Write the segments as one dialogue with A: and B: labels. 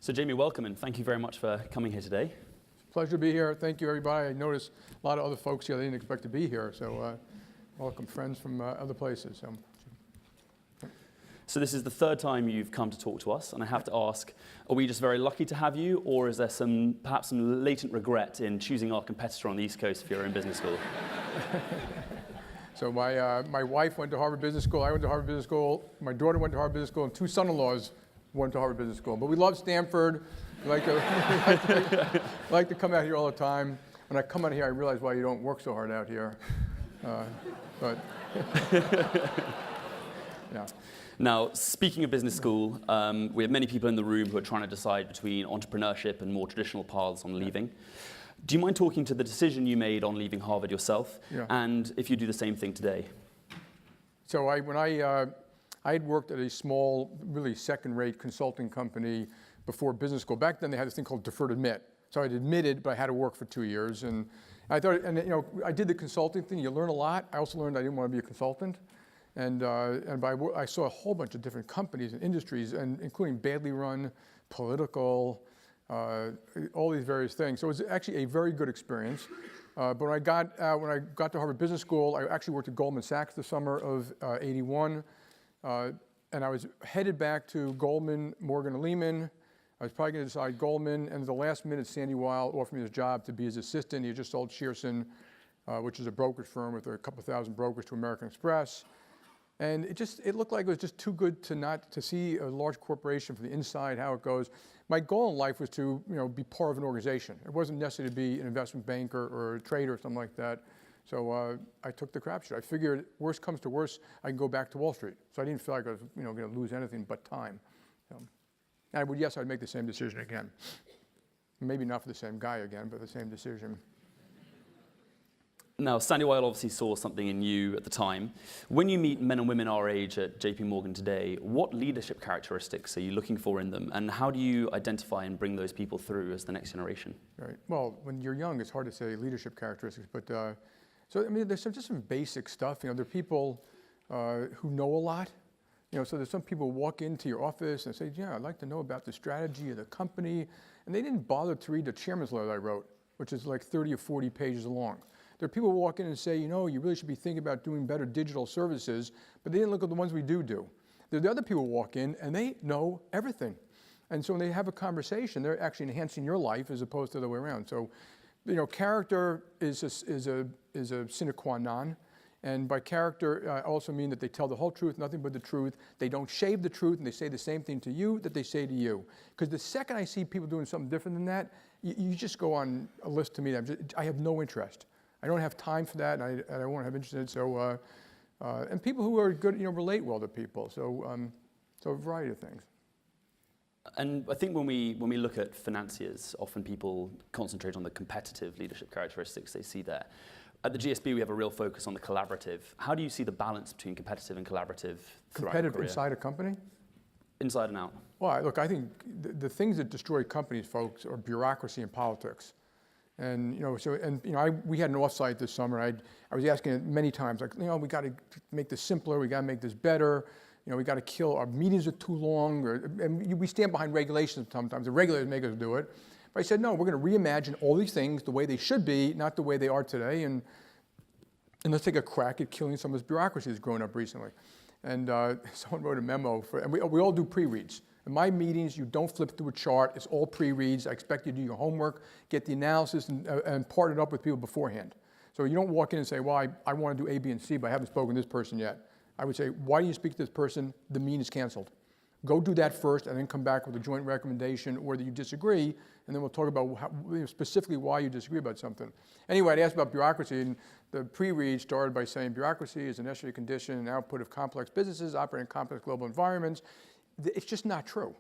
A: So Jamie, welcome, and thank you very much for coming here today.
B: Pleasure to be here. Thank you, everybody. I noticed a lot of other folks here. They didn't expect to be here, so welcome friends from other places.
A: So this is the third time you've come to talk to us, and I have to ask, are we just very lucky to have you, or is there perhaps some latent regret in choosing our competitor on the East Coast for your own business school?
B: So my wife went to Harvard Business School. I went to Harvard Business School. My daughter went to Harvard Business School, and two son-in-laws went to Harvard Business School. But we love Stanford. We like to come out here all the time. When I come out here, I realize why you don't work so hard out here. But yeah.
A: Now, speaking of business school, we have many people in the room who are trying to decide between entrepreneurship and more traditional paths on leaving. Do you mind talking to the decision you made on leaving Harvard yourself, and if you do the same thing today?
B: So when I had worked at a small, really second-rate consulting company before business school. Back then, they had this thing called deferred admit. So I'd admitted, but I had to work for 2 years, and I thought, I did the consulting thing. You learn a lot. I also learned I didn't want to be a consultant. And I saw a whole bunch of different companies and industries, and including badly run, political, all these various things. So it was actually a very good experience. But when I got to Harvard Business School, I actually worked at Goldman Sachs the summer of '81, and I was headed back to Goldman, Morgan, and Lehman. I was probably going to decide Goldman, and at the last minute, Sandy Weil offered me this job to be his assistant. He had just sold Shearson, which is a brokerage firm with a couple thousand brokers, to American Express. And it looked like it was just too good to see a large corporation from the inside, how it goes. My goal in life was to be part of an organization. It wasn't necessary to be an investment banker or a trader or something like that. So I took the crapshoot. I figured, worst comes to worst, I can go back to Wall Street. So I didn't feel like I was going to lose anything but time. And I'd make the same decision again. Maybe not for the same guy again, but the same decision.
A: Now, Sandy Weil obviously saw something in you at the time. When you meet men and women our age at JPMorgan today, what leadership characteristics are you looking for in them, and how do you identify and bring those people through as the next generation? Right.
B: Well, when you're young, it's hard to say leadership characteristics, but there's just some basic stuff. There are people who know a lot. So there's some people who walk into your office and say, "Yeah, I'd like to know about the strategy of the company," and they didn't bother to read the chairman's letter I wrote, which is like 30 or 40 pages long. There are people who walk in and say, you really should be thinking about doing better digital services, but they didn't look at the ones we do. There are the other people who walk in and they know everything. And so when they have a conversation, they're actually enhancing your life as opposed to the other way around. So, character is a sine qua non. And by character, I also mean that they tell the whole truth, nothing but the truth. They don't shave the truth, and they say the same thing to you that they say to you. Because the second I see people doing something different than that, you just go on a list to me. I have no interest. I don't have time for that, and I won't have interest in it. So, and people who are good, relate well to people. So, so a variety of things.
A: And I think when we look at financiers, often people concentrate on the competitive leadership characteristics they see there. At the GSB, we have a real focus on the collaborative. How do you see the balance between competitive and collaborative throughout your career?
B: Inside a company?
A: Inside and out.
B: Well, look, I think the things that destroy companies, folks, are bureaucracy and politics. And we had an offsite this summer. I was asking it many times, like, we got to make this simpler. We got to make this better. We got to kill. Our meetings are too long. And we stand behind regulations sometimes. The regulators make us do it. But I said, no, we're going to reimagine all these things the way they should be, not the way they are today. And let's take a crack at killing some of this bureaucracy that's grown up recently. And someone wrote a memo and we all do pre-reads. In my meetings, you don't flip through a chart. It's all pre-reads. I expect you to do your homework, get the analysis, and part it up with people beforehand. So you don't walk in and say, well, I want to do A, B, and C, but I haven't spoken to this person yet. I would say, why do you speak to this person? The meeting is canceled. Go do that first, and then come back with a joint recommendation, or that you disagree, and then we'll talk about specifically why you disagree about something. Anyway, I'd asked about bureaucracy, and the pre-read started by saying bureaucracy is a necessary condition and output of complex businesses operating in complex global environments. It's just not true.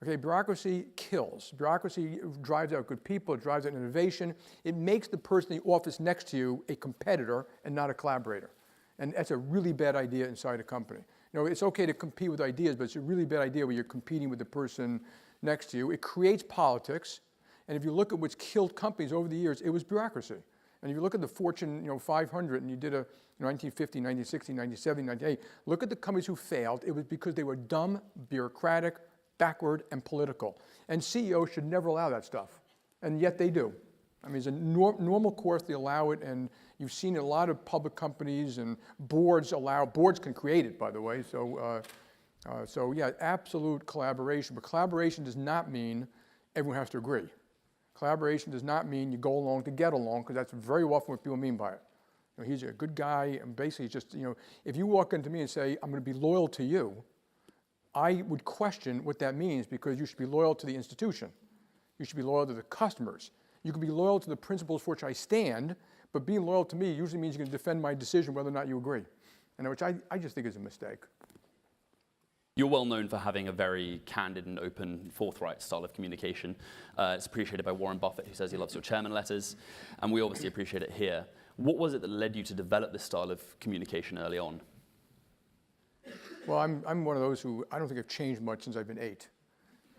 B: Okay, bureaucracy kills. Bureaucracy drives out good people, it drives out innovation. It makes the person in the office next to you a competitor and not a collaborator. And that's a really bad idea inside a company. It's okay to compete with ideas, but it's a really bad idea when you're competing with the person next to you. It creates politics. And if you look at what's killed companies over the years, it was bureaucracy. And if you look at the Fortune 500, and you did a 1950, 1960, 1970, 1980, look at the companies who failed. It was because they were dumb, bureaucratic, backward, and political. And CEOs should never allow that stuff, and yet they do. I mean, it's a normal course they allow it, and you've seen a lot of public companies and boards can create it, by the way, so yeah, absolute collaboration, but collaboration does not mean everyone has to agree. Collaboration does not mean you go along to get along, because that's very often what people mean by it. You know, he's a good guy, and basically just, if you walk into me and say, I'm going to be loyal to you, I would question what that means, because you should be loyal to the institution. You should be loyal to the customers. You can be loyal to the principles for which I stand, but being loyal to me usually means you're going to defend my decision whether or not you agree, and which I just think is a mistake.
A: You're well known for having a very candid and open, forthright style of communication. It's appreciated by Warren Buffett, who says he loves your chairman letters, and we obviously appreciate it here. What was it that led you to develop this style of communication early on?
B: Well, I'm one of those who I don't think I've changed much since I've been 8.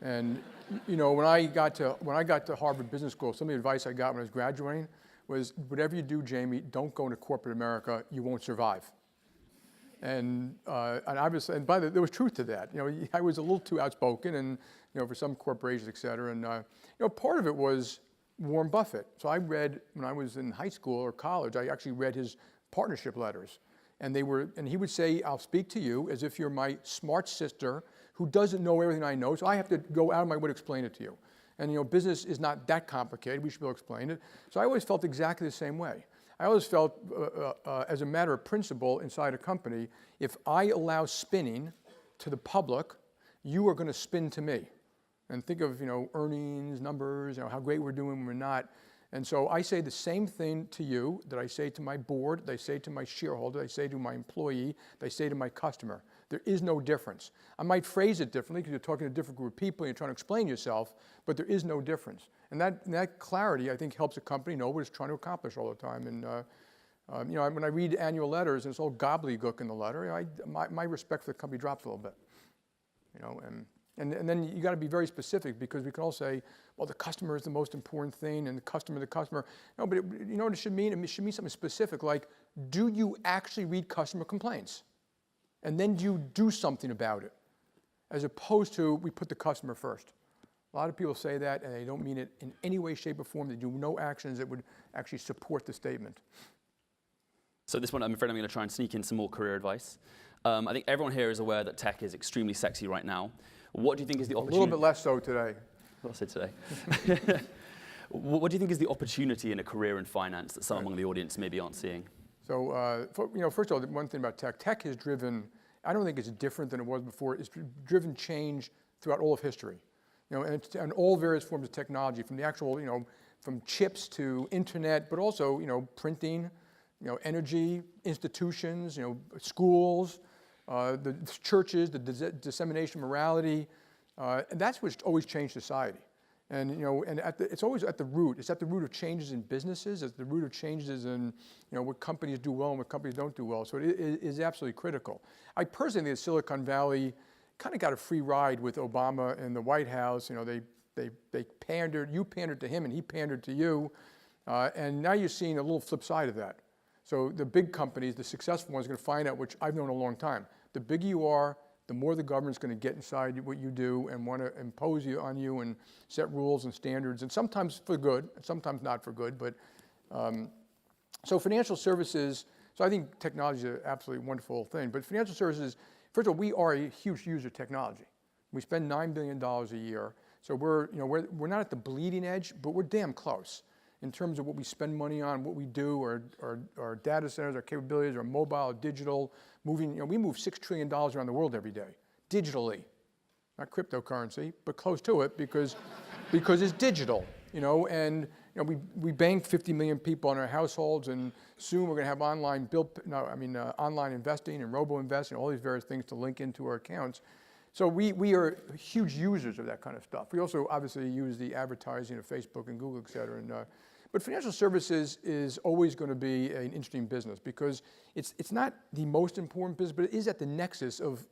B: And when I got to Harvard Business School, some of the advice I got when I was graduating was, whatever you do, Jamie, don't go into corporate America. You won't survive. And obviously, and by the way, there was truth to that. I was a little too outspoken, and for some corporations, et cetera. And part of it was Warren Buffett. So I read, when I was in high school or college, I actually read his partnership letters. And he would say, I'll speak to you as if you're my smart sister who doesn't know everything I know, so I have to go out of my way to explain it to you. And business is not that complicated, we should be able to explain it. So I always felt exactly the same way. I always felt, as a matter of principle inside a company, if I allow spinning to the public, you are going to spin to me. And think of, earnings, numbers, how great we're doing when we're not. And so I say the same thing to you that I say to my board, that I say to my shareholder, that I say to my employee, that I say to my customer. There is no difference. I might phrase it differently because you're talking to a different group of people and you're trying to explain yourself, but there is no difference. And that clarity, I think, helps a company know what it's trying to accomplish all the time. And when I read annual letters and it's all gobbledygook in the letter, my respect for the company drops a little bit. And then you got to be very specific, because we can all say, well, the customer is the most important thing, and the customer. No, but you know what it should mean? It should mean something specific, like, do you actually read customer complaints? And then do you do something about it? As opposed to, we put the customer first. A lot of people say that, and they don't mean it in any way, shape, or form. They do no actions that would actually support the statement.
A: So this one, I'm afraid I'm going to try and sneak in some more career advice. I think everyone here is aware that tech is extremely sexy right now. What do you think is the opportunity?
B: A little bit less so today.
A: I'll say today. What do you think is the opportunity in a career in finance that some among the audience maybe aren't seeing?
B: So, first of all, one thing about tech has driven, I don't think it's different than it was before, it's driven change throughout all of history. And all various forms of technology, from the actual, from chips to internet, but also, printing, energy, institutions, schools, the churches, the dissemination of morality, and that's what's always changed society. And it's always at the root. It's at the root of changes in businesses. It's the root of changes in what companies do well and what companies don't do well. So it is absolutely critical. I personally think that Silicon Valley kind of got a free ride with Obama in the White House. They pandered. You pandered to him, and he pandered to you. And now you're seeing a little flip side of that. So the big companies, the successful ones, are going to find out, which I've known a long time. The bigger you are, the more the government's going to get inside what you do and want to impose on you and set rules and standards, and sometimes for good, and sometimes not for good. But so financial services. So I think technology is an absolutely wonderful thing. But financial services, first of all, we are a huge user of technology. We spend $9 billion a year. So we're not at the bleeding edge, but we're damn close in terms of what we spend money on, what we do, our data centers, our capabilities, our mobile, digital, moving. We move $6 trillion around the world every day, digitally, not cryptocurrency, but close to it, because it's digital. And we bank 50 million people in our households, and soon we're going to have online investing and robo-investing, all these various things to link into our accounts. So we are huge users of that kind of stuff. We also obviously use the advertising of Facebook and Google, et cetera. But financial services is always going to be an interesting business, because it's not the most important business, but it is at the nexus of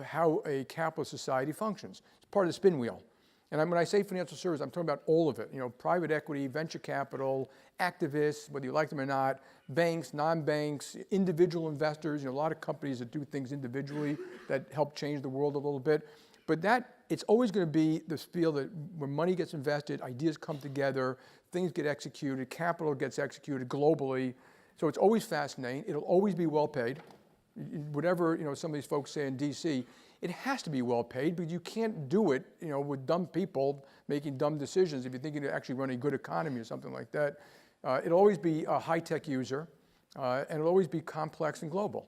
B: how a capitalist society functions. It's part of the spin wheel. And when I say financial services, I'm talking about all of it. Private equity, venture capital, activists, whether you like them or not, banks, non-banks, individual investors. A lot of companies that do things individually that help change the world a little bit. But that it's always going to be this field that where money gets invested, ideas come together, things get executed, capital gets executed globally. So it's always fascinating. It'll always be well paid. Whatever some of these folks say in DC, it has to be well paid, because you can't do it with dumb people making dumb decisions if you're thinking to actually run a good economy or something like that. It'll always be a high-tech user, and it'll always be complex and global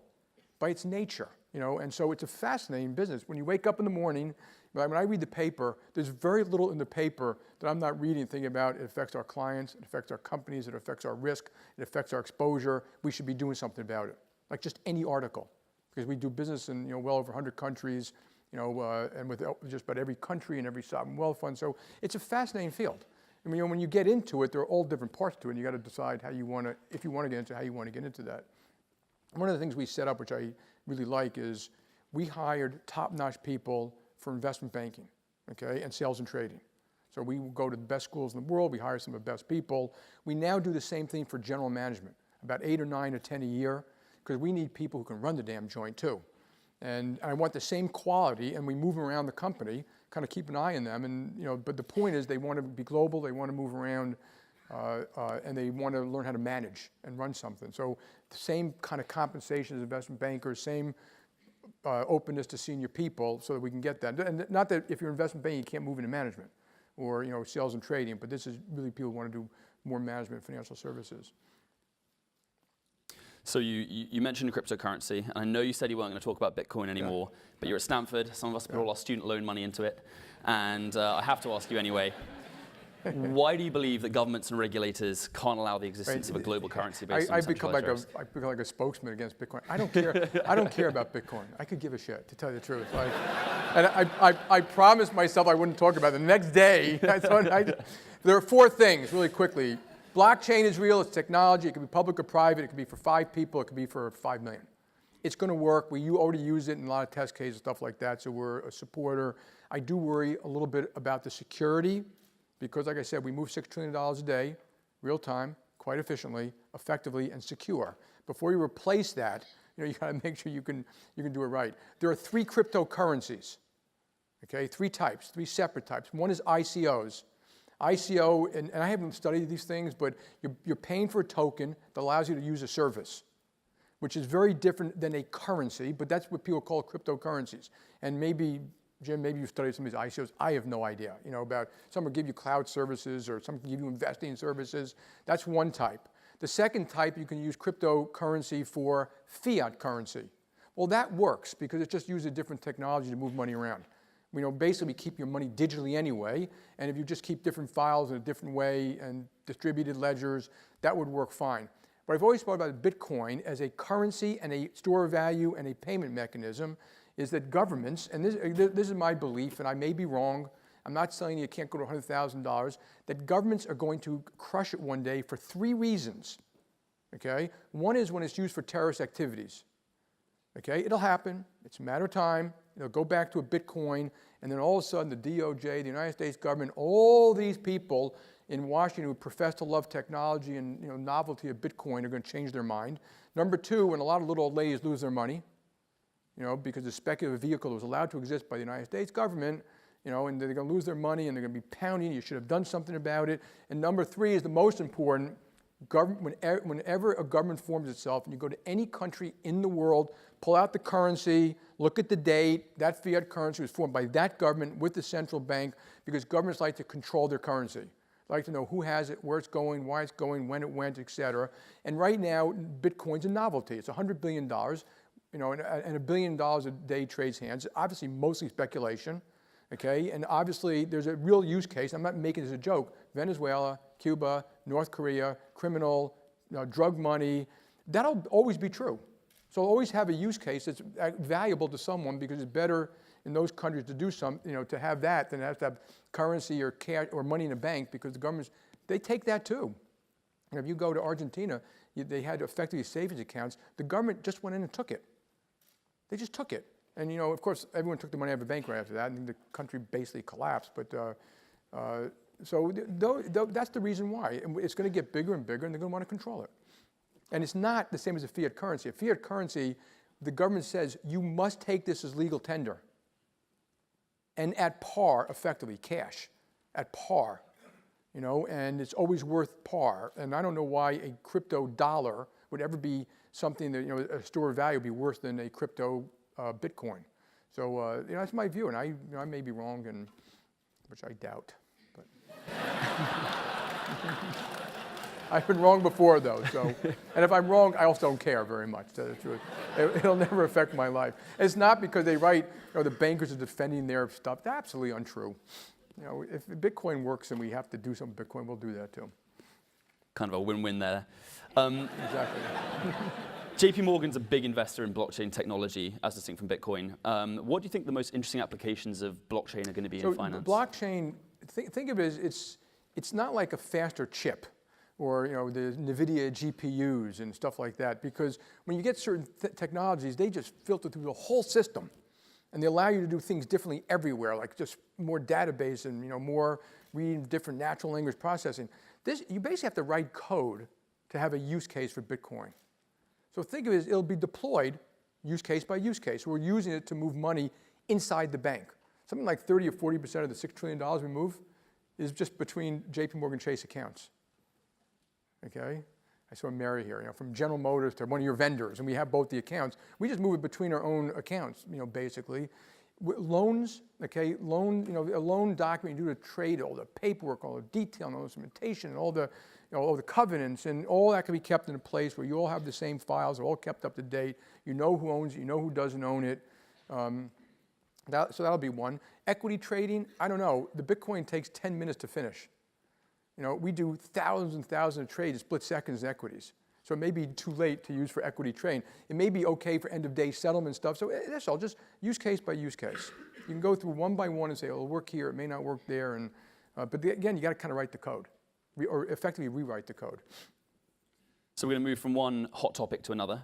B: by its nature. And so it's a fascinating business. When you wake up in the morning, when I read the paper, there's very little in the paper that I'm not reading and thinking about. It affects our clients, it affects our companies, it affects our risk, it affects our exposure. We should be doing something about it. Like just any article, because we do business in well over 100 countries, and with just about every country and every sovereign wealth fund. So it's a fascinating field. I mean, when you get into it, there are all different parts to it, and you got to decide how you want to, if you want to get into, how you want to get into that. One of the things we set up, which I really like, is we hired top-notch people for investment banking, okay, and sales and trading. So we go to the best schools in the world, we hire some of the best people. We now do the same thing for general management, about 8 or 9 or 10 a year, because we need people who can run the damn joint too. And I want the same quality, and we move them around the company, kind of keep an eye on them. And but the point is, they want to be global, they want to move around, and they want to learn how to manage and run something. So the same kind of compensation as investment bankers, same openness to senior people, so that we can get that. And not that if you're investment banking, you can't move into management or sales and trading, but this is really people who want to do more management, financial services.
A: So you mentioned cryptocurrency, and I know you said you weren't going to talk about Bitcoin anymore, but you're at Stanford. Some of us put all our student loan money into it, and I have to ask you anyway. Why do you believe that governments and regulators can't allow the existence of a global currency based on
B: I've become like a spokesman against Bitcoin. I don't care. I don't care about Bitcoin. I could give a shit, to tell you the truth. And I promised myself I wouldn't talk about it. The next day, there are 4 things really quickly. Blockchain is real. It's technology. It can be public or private. It can be for 5 people. It can be for 5 million. It's going to work. You already use it in a lot of test cases, stuff like that. So we're a supporter. I do worry a little bit about the security, because, like I said, we move $6 trillion a day, real time, quite efficiently, effectively, and secure. Before you replace that, you got to make sure you can do it right. There are 3 cryptocurrencies, okay? 3 types, 3 separate types. One is ICOs. ICO, and I haven't studied these things, but you're paying for a token that allows you to use a service, which is very different than a currency, but that's what people call cryptocurrencies. And maybe, Jim, maybe you've studied some of these ICOs. I have no idea, about some will give you cloud services or some can give you investing services. That's one type. The second type, you can use cryptocurrency for fiat currency. Well, that works because it just uses a different technology to move money around. Basically keep your money digitally anyway, and if you just keep different files in a different way and distributed ledgers, that would work fine. But I've always thought about Bitcoin as a currency and a store of value and a payment mechanism, is that governments, and this is my belief, and I may be wrong, I'm not saying you can't go to $100,000, that governments are going to crush it one day for 3 reasons, okay? One is when it's used for terrorist activities. Okay, it'll happen. It's a matter of time. It'll go back to a Bitcoin, and then all of a sudden the DOJ, the United States government, all these people in Washington who profess to love technology and novelty of Bitcoin are going to change their mind. Number 2, when a lot of little old ladies lose their money, because the speculative vehicle was allowed to exist by the United States government, and they're going to lose their money and they're going to be pounding. You should have done something about it. And number 3 is the most important. Whenever a government forms itself, and you go to any country in the world, pull out the currency, look at the date, that fiat currency was formed by that government with the central bank, because governments like to control their currency. They like to know who has it, where it's going, why it's going, when it went, et cetera. And right now, Bitcoin's a novelty. It's $100 billion, and $1 billion a day trades hands. Obviously, mostly speculation, okay? And obviously, there's a real use case. I'm not making this a joke. Venezuela, Cuba, North Korea, criminal, drug money, that'll always be true. So it'll always have a use case that's valuable to someone, because it's better in those countries to do to have that than to have currency or cash or money in a bank, because the governments, they take that too. If you go to Argentina, they had effectively savings accounts. The government just went in and took it. They just took it. And of course, everyone took the money out of the bank right after that, and the country basically collapsed. But so that's the reason why. And it's going to get bigger and bigger, and they're going to want to control it. And it's not the same as a fiat currency. A fiat currency, the government says, you must take this as legal tender. and at par, effectively, cash, at par, and it's always worth par. And I don't know why a crypto dollar would ever be something that, a store of value would be worse than a crypto Bitcoin. So, that's my view, and I may be wrong, which I doubt. But I've been wrong before, though. So, and if I'm wrong, I also don't care very much. To tell the truth, it'll never affect my life. It's not because they write, the bankers are defending their stuff. That's absolutely untrue. If Bitcoin works and we have to do something with Bitcoin, we'll do that too.
A: Kind of a win-win there.
B: Exactly.
A: JPMorgan's a big investor in blockchain technology, as distinct from Bitcoin. What do you think the most interesting applications of blockchain are going to be in finance?
B: Blockchain, think of it as it's not like a faster chip or the NVIDIA GPUs and stuff like that, because when you get certain technologies, they just filter through the whole system. And they allow you to do things differently everywhere, like just more database and more reading different natural language processing. You basically have to write code to have a use case for Bitcoin. So think of it as it'll be deployed use case by use case. We're using it to move money inside the bank. Something like 30 or 40% of the $6 trillion we move is just between JPMorgan Chase accounts. Okay? I saw Mary here, from General Motors to one of your vendors, and we have both the accounts. We just move it between our own accounts, basically. Loans, okay, a loan document, you do the trade, all the paperwork, all the detail, and all the documentation, and all the covenants, and all that can be kept in a place where you all have the same files, they're all kept up to date. You know who owns it, you know who doesn't own it. So that'll be one. Equity trading, I don't know. The Bitcoin takes 10 minutes to finish. We do thousands and thousands of trades in split seconds in equities. So it may be too late to use for equity trading. It may be okay for end-of-day settlement stuff. So that's all, just use case by use case. You can go through one by one and say, it'll work here, it may not work there. But again, you got to kind of write the code, or effectively rewrite the code.
A: So we're going to move from one hot topic to another.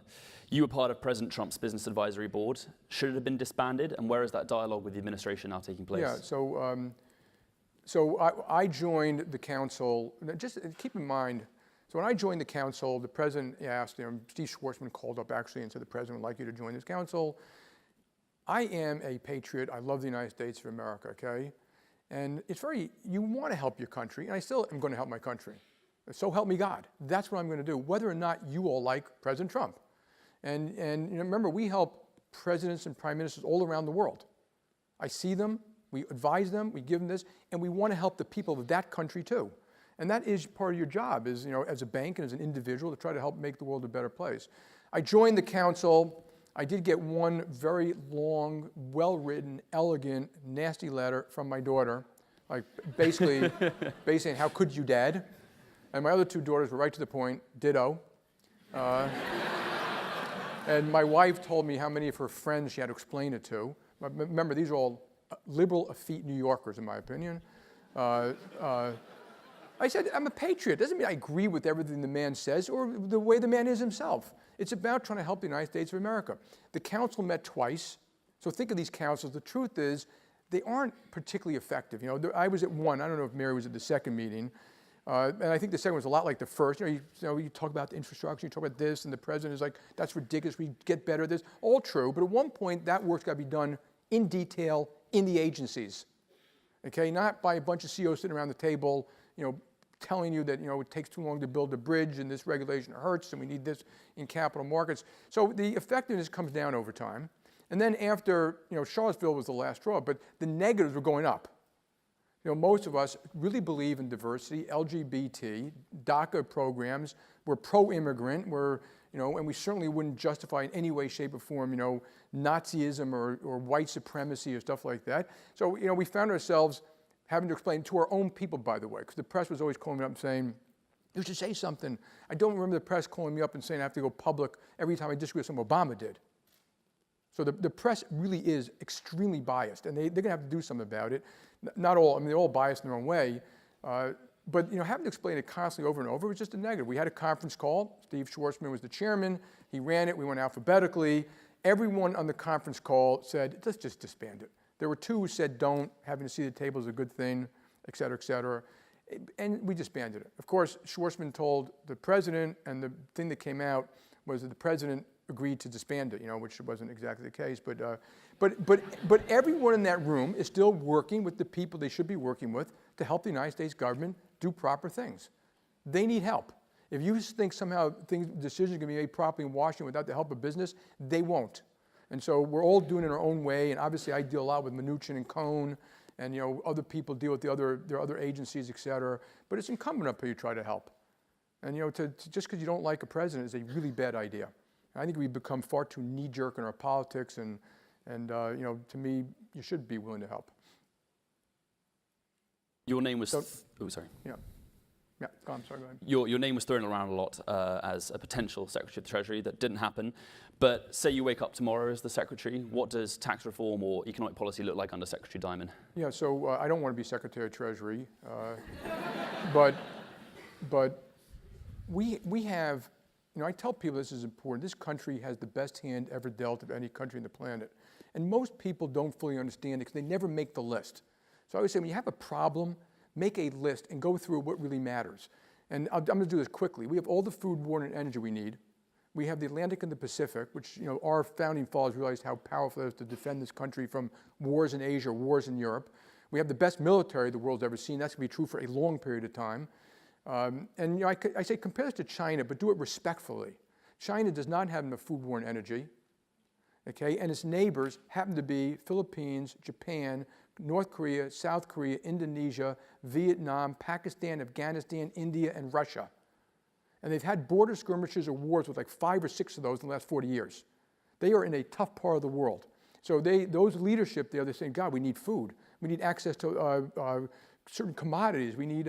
A: You were part of President Trump's Business Advisory Board. Should it have been disbanded? And where is that dialogue with the administration now taking place?
B: Yeah, so I joined the council. Just keep in mind, so when I joined the council, the president asked, Steve Schwarzman called up actually and said, the president would like you to join this council. I am a patriot. I love the United States of America, okay? And you want to help your country, and I still am going to help my country. So help me God. That's what I'm going to do, whether or not you all like President Trump. And remember, we help presidents and prime ministers all around the world. I see them. We advise them, we give them this, and we want to help the people of that country too. And that is part of your job, is as a bank and as an individual, to try to help make the world a better place. I joined the council. I did get one very long, well-written, elegant, nasty letter from my daughter, like basically saying, how could you, Dad? And my other two daughters were right to the point, ditto. And my wife told me how many of her friends she had to explain it to. Remember, these are all liberal, effete New Yorkers, in my opinion. I said, I'm a patriot. Doesn't mean I agree with everything the man says or the way the man is himself. It's about trying to help the United States of America. The council met twice. So think of these councils. The truth is, they aren't particularly effective. I was at one. I don't know if Mary was at the second meeting. And I think the second was a lot like the first. You talk about the infrastructure, you talk about this, and the president is like, that's ridiculous, we get better at this. All true, but at one point, that work's got to be done in detail in the agencies, okay? Not by a bunch of CEOs sitting around the table, telling you that, it takes too long to build a bridge and this regulation hurts and we need this in capital markets. So the effectiveness comes down over time. And then after, Charlottesville was the last straw, but the negatives were going up. Most of us really believe in diversity, LGBT, DACA programs. We're pro-immigrant. And we certainly wouldn't justify in any way, shape, or form, Nazism or white supremacy or stuff like that. So, we found ourselves having to explain to our own people, by the way, because the press was always calling me up and saying, you should say something. I don't remember the press calling me up and saying I have to go public every time I disagree with something Obama did. So the press really is extremely biased, and they're going to have to do something about it. Not all, they're all biased in their own way. But having to explain it constantly over and over was just a negative. We had a conference call. Steve Schwarzman was the chairman. He ran it. We went alphabetically. Everyone on the conference call said, let's just disband it. There were two who said, don't. Having to see the table is a good thing, et cetera, et cetera. And we disbanded it. Of course, Schwarzman told the president, and the thing that came out was that the president agreed to disband it, which wasn't exactly the case. But everyone in that room is still working with the people they should be working with to help the United States government do proper things. They need help. If you think somehow decisions can be made properly in Washington without the help of business, they won't. And so we're all doing it in our own way, and obviously I deal a lot with Mnuchin and Cohn, and other people deal with their other agencies, et cetera. But it's incumbent upon you to try to help. And just because you don't like a president is a really bad idea. I think we've become far too knee-jerk in our politics, and to me, you should be willing to help.
A: Your name was. Sorry.
B: Yeah, I'm sorry, go ahead.
A: Your name was thrown around a lot as a potential Secretary of the Treasury. That didn't happen. But say you wake up tomorrow as the Secretary, what does tax reform or economic policy look like under Secretary Dimon?
B: Yeah, so I don't want to be Secretary of Treasury, but we have, I tell people this is important. This country has the best hand ever dealt of any country on the planet. And most people don't fully understand it because they never make the list. So I always say, when you have a problem, make a list and go through what really matters. And I'm going to do this quickly. We have all the food, water, and energy we need. We have the Atlantic and the Pacific, which our founding fathers realized how powerful it is to defend this country from wars in Asia, wars in Europe. We have the best military the world's ever seen. That's going to be true for a long period of time. And I say compare this to China, but do it respectfully. China does not have enough food, water, and energy. Okay, and its neighbors happen to be Philippines, Japan, North Korea, South Korea, Indonesia, Vietnam, Pakistan, Afghanistan, India, and Russia. And they've had border skirmishes or wars with like 5 or 6 of those in the last 40 years. They are in a tough part of the world. So those leadership there, they're saying, God, we need food. We need access to certain commodities. We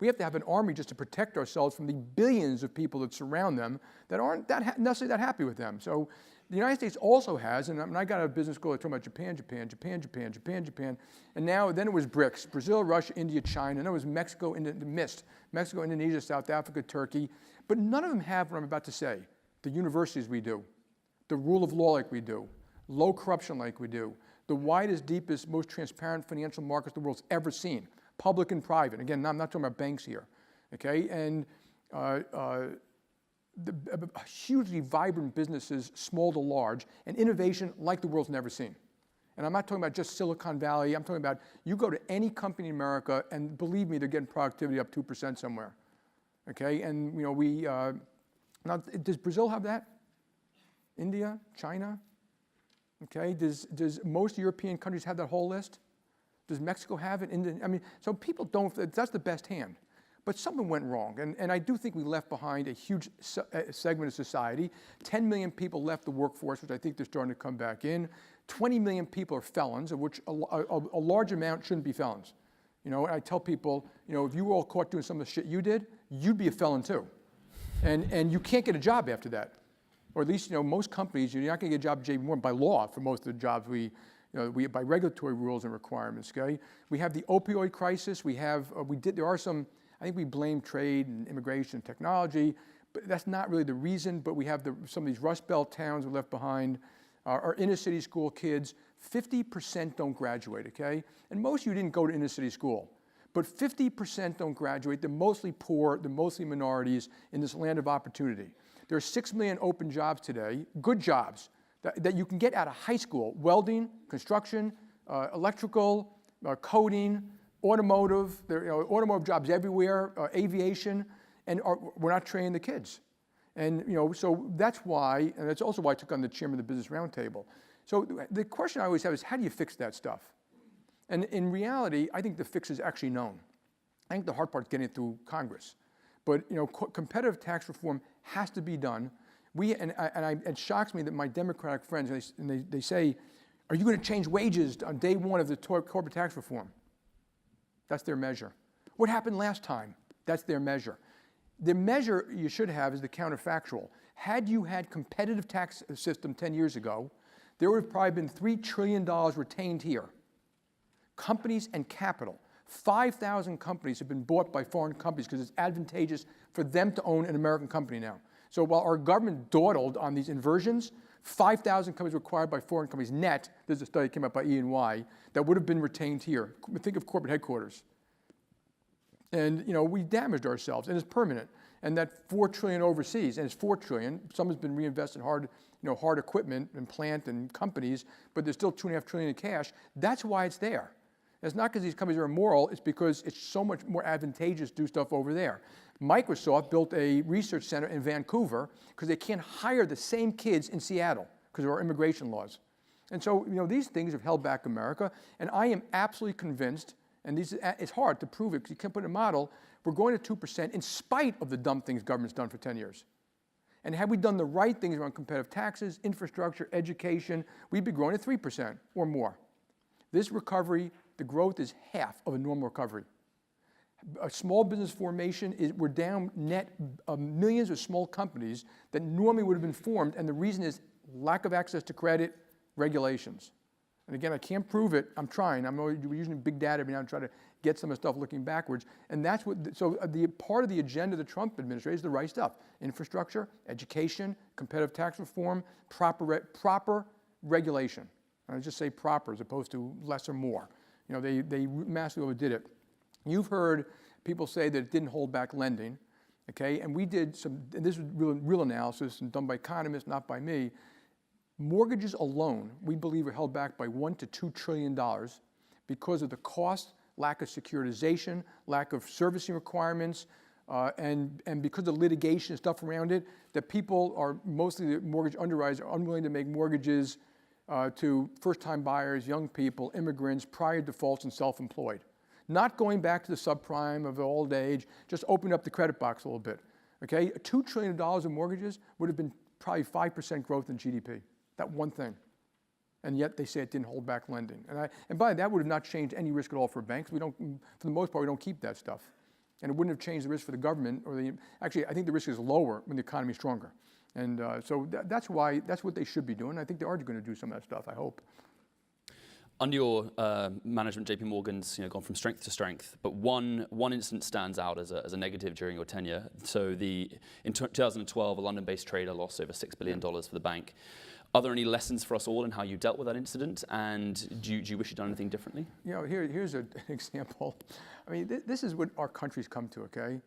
B: have to have an army just to protect ourselves from the billions of people that surround them that aren't necessarily that happy with them. So the United States also has, and I got out of business school, I talking about Japan, and then it was BRICS, Brazil, Russia, India, China, and then it was Mexico, Mexico, Indonesia, South Africa, Turkey, but none of them have what I'm about to say. The universities we do, the rule of law like we do, low corruption like we do, the widest, deepest, most transparent financial markets the world's ever seen, public and private. Again, I'm not talking about banks here, okay? And hugely vibrant businesses, small to large, and innovation like the world's never seen. And I'm not talking about just Silicon Valley. I'm talking about you go to any company in America, and believe me, they're getting productivity up 2% somewhere. Okay, and now does Brazil have that? India, China? Okay, does most European countries have that whole list? Does Mexico have it? So people don't. That's the best hand. But something went wrong, and I do think we left behind a huge segment of society. 10 million people left the workforce, which I think they're starting to come back in. 20 million people are felons, of which a large amount shouldn't be felons. And I tell people, if you were all caught doing some of the shit you did, you'd be a felon too. And you can't get a job after that. Or at least, most companies, you're not going to get a job at JPMorgan by law for most of the jobs we by regulatory rules and requirements, okay? We have the opioid crisis. There are some, I think we blame trade and immigration and technology, but that's not really the reason. But we have some of these Rust Belt towns we left behind. Our inner city school kids, 50% don't graduate, okay? And most of you didn't go to inner city school, but 50% don't graduate. They're mostly poor, they're mostly minorities in this land of opportunity. There are 6 million open jobs today, good jobs, that you can get out of high school: welding, construction, electrical, coding, automotive. There are automotive jobs everywhere, aviation, and we're not training the kids. And so that's why, and that's also why I took on the chairman of the Business Roundtable. So the question I always have is, how do you fix that stuff? And in reality, I think the fix is actually known. I think the hard part is getting it through Congress. But competitive tax reform has to be done. It shocks me that my Democratic friends, they say, are you going to change wages on day one of the corporate tax reform? That's their measure. What happened last time? That's their measure. The measure you should have is the counterfactual. Had you had competitive tax system 10 years ago, there would have probably been $3 trillion retained here. Companies and capital. 5,000 companies have been bought by foreign companies because it's advantageous for them to own an American company now. So while our government dawdled on these inversions, 5,000 companies were acquired by foreign companies net. There's a study that came out by E&Y that would have been retained here. Think of corporate headquarters. And we damaged ourselves, and it's permanent. and that $4 trillion overseas, and it's $4 trillion. Some has been reinvested in hard equipment and plant and companies, but there's still $2.5 trillion in cash. That's why it's there. It's not because these companies are immoral, it's because it's so much more advantageous to do stuff over there. Microsoft built a research center in Vancouver because they can't hire the same kids in Seattle because of our immigration laws. And so, these things have held back America, and I am absolutely convinced, and it's hard to prove it because you can't put in a model, we're going to 2% in spite of the dumb things government's done for 10 years. And had we done the right things around competitive taxes, infrastructure, education, we'd be growing at 3% or more. This recovery, the growth is half of a normal recovery. A small business formation, we're down net millions of small companies that normally would have been formed, and the reason is lack of access to credit, regulations. And again, I can't prove it. I'm trying. We're using big data every now and try to get some of the stuff looking backwards. And that's the part of the agenda of the Trump administration is the right stuff. Infrastructure, education, competitive tax reform, proper regulation. And I just say proper as opposed to less or more. They massively overdid it. You've heard people say that it didn't hold back lending, okay? And we did and this was real analysis and done by economists, not by me. Mortgages alone, we believe, are held back by $1 to $2 trillion because of the cost, lack of securitization, lack of servicing requirements, and because of litigation and stuff around it, that people are, mostly the mortgage underwriters, are unwilling to make mortgages to first-time buyers, young people, immigrants, prior defaults, and self-employed. Not going back to the subprime of the old age, just opening up the credit box a little bit, okay? $2 trillion of mortgages would have been probably 5% growth in GDP. That one thing. And yet they say it didn't hold back lending. And by that would have not changed any risk at all for banks. For the most part, we don't keep that stuff. And it wouldn't have changed the risk for the government. Actually, I think the risk is lower when the economy is stronger. And so that's what they should be doing. I think they are going to do some of that stuff, I hope.
A: Under your management, JPMorgan's gone from strength to strength, but one incident stands out as a negative during your tenure. So in 2012, a London-based trader lost over $6 billion for the bank. Are there any lessons for us all in how you dealt with that incident? And do you wish you'd done anything differently?
B: Here's an example. I mean, this is what our country's come to, okay?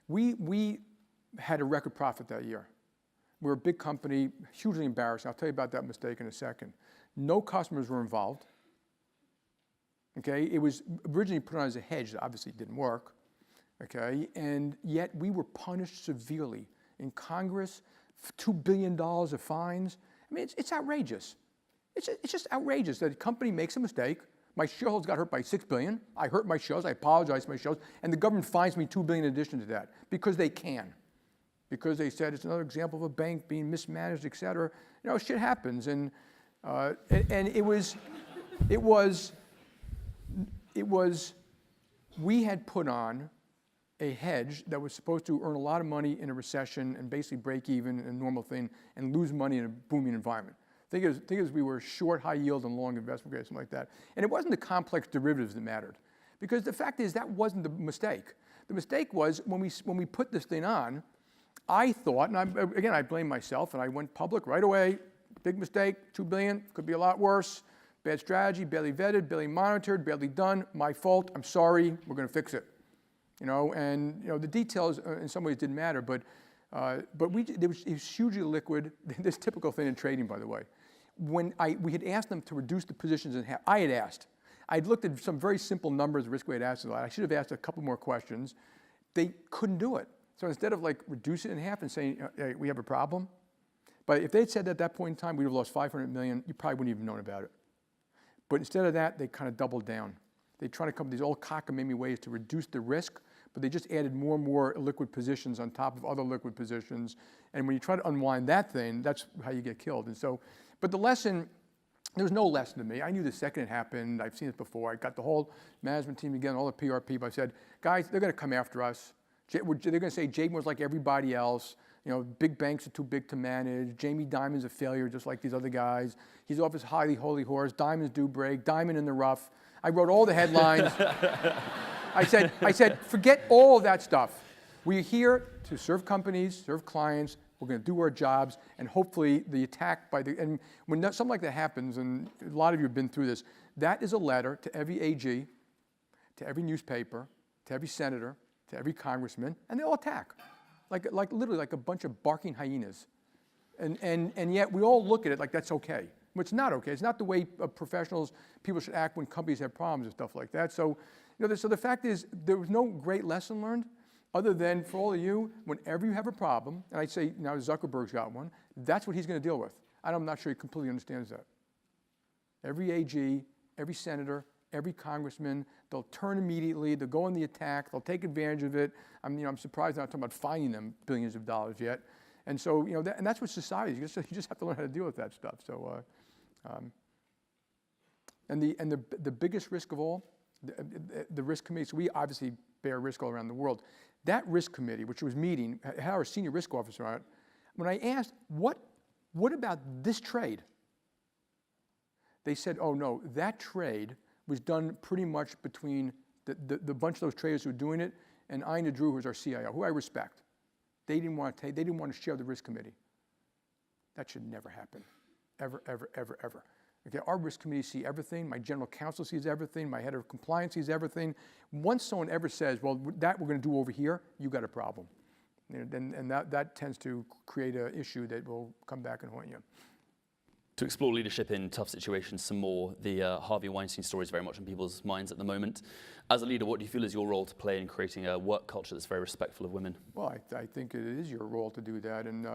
B: We had a record profit that year. We're a big company, hugely embarrassing. I'll tell you about that mistake in a second. No customers were involved. Okay, it was originally put on as a hedge that obviously didn't work. Okay, and yet we were punished severely in Congress, $2 billion of fines. I mean, it's outrageous. It's just outrageous that a company makes a mistake. My shareholders got hurt by $6 billion. I hurt my shareholders. I apologize to my shareholders, and the government fines me $2 billion in addition to that because they can, because they said it's another example of a bank being mismanaged, et cetera. Shit happens, and it was. We had put on a hedge that was supposed to earn a lot of money in a recession and basically break even in a normal thing and lose money in a booming environment. Think as we were short high yield and long investment grade, something like that. And it wasn't the complex derivatives that mattered, because the fact is that wasn't the mistake. The mistake was when we put this thing on, I thought, and I blame myself, and I went public right away. Big mistake, $2 billion, could be a lot worse. Bad strategy, barely vetted, barely monitored, barely done. My fault. I'm sorry. We're going to fix it. The details in some ways didn't matter, but it was hugely liquid. This typical thing in trading, by the way. When we had asked them to reduce the positions in half, I'd looked at some very simple numbers, risk-weighted assets. I should have asked a couple more questions. They couldn't do it. So instead of reducing it in half and saying, hey, we have a problem, but if they'd said that at that point in time, we'd have lost $500 million. You probably wouldn't even known about it. But instead of that, they kind of doubled down. They tried to come up with these old cockamamie ways to reduce the risk, but they just added more and more liquid positions on top of other liquid positions. And when you try to unwind that thing, that's how you get killed. And so, but the lesson, there was no lesson to me. I knew the second it happened. I've seen it before. I got the whole management team together, all the PR people. I said, guys, they're going to come after us. They're going to say JPMorgan's like everybody else. Big banks are too big to manage. Jamie Dimon's a failure, just like these other guys. He's off his highly holy horse. Diamonds do break. Diamond in the rough. I wrote all the headlines. I said, forget all of that stuff. We're here to serve companies, serve clients. We're going to do our jobs, and hopefully the attack and when something like that happens, and a lot of you have been through this, that is a letter to every AG, to every newspaper, to every senator, to every congressman, and they all attack. like literally like a bunch of barking hyenas. And yet we all look at it like that's okay. Well, it's not okay. It's not the way professionals, people should act when companies have problems and stuff like that. So, so the fact is, there was no great lesson learned, other than for all of you, whenever you have a problem, and I'd say now Zuckerberg's got one, that's what he's going to deal with. I'm not sure he completely understands that. Every AG, every senator, every congressman, they'll turn immediately, they'll go on the attack, they'll take advantage of it. I'm surprised they're not talking about fining them billions of dollars yet. And so, and that's what society is. You just have to learn how to deal with that stuff. So, and the biggest risk of all, the risk committee, so we obviously bear risk all around the world. That risk committee, which was meeting, had our senior risk officer on it. When I asked, what about this trade? They said, oh no, that trade was done pretty much between the bunch of those traders who were doing it and Ina Drew, who's our CIO, who I respect. They didn't want to share the risk committee. That should never happen, ever, ever, ever, ever. Okay, our risk committee see everything. My general counsel sees everything. My head of compliance sees everything. Once someone ever says, well, that we're going to do over here, you got a problem. And that tends to create an issue that will come back and haunt you.
A: To explore leadership in tough situations some more, the Harvey Weinstein story is very much on people's minds at the moment. As a leader, what do you feel is your role to play in creating a work culture that's very respectful of women?
B: Well, I think it is your role to do that. And,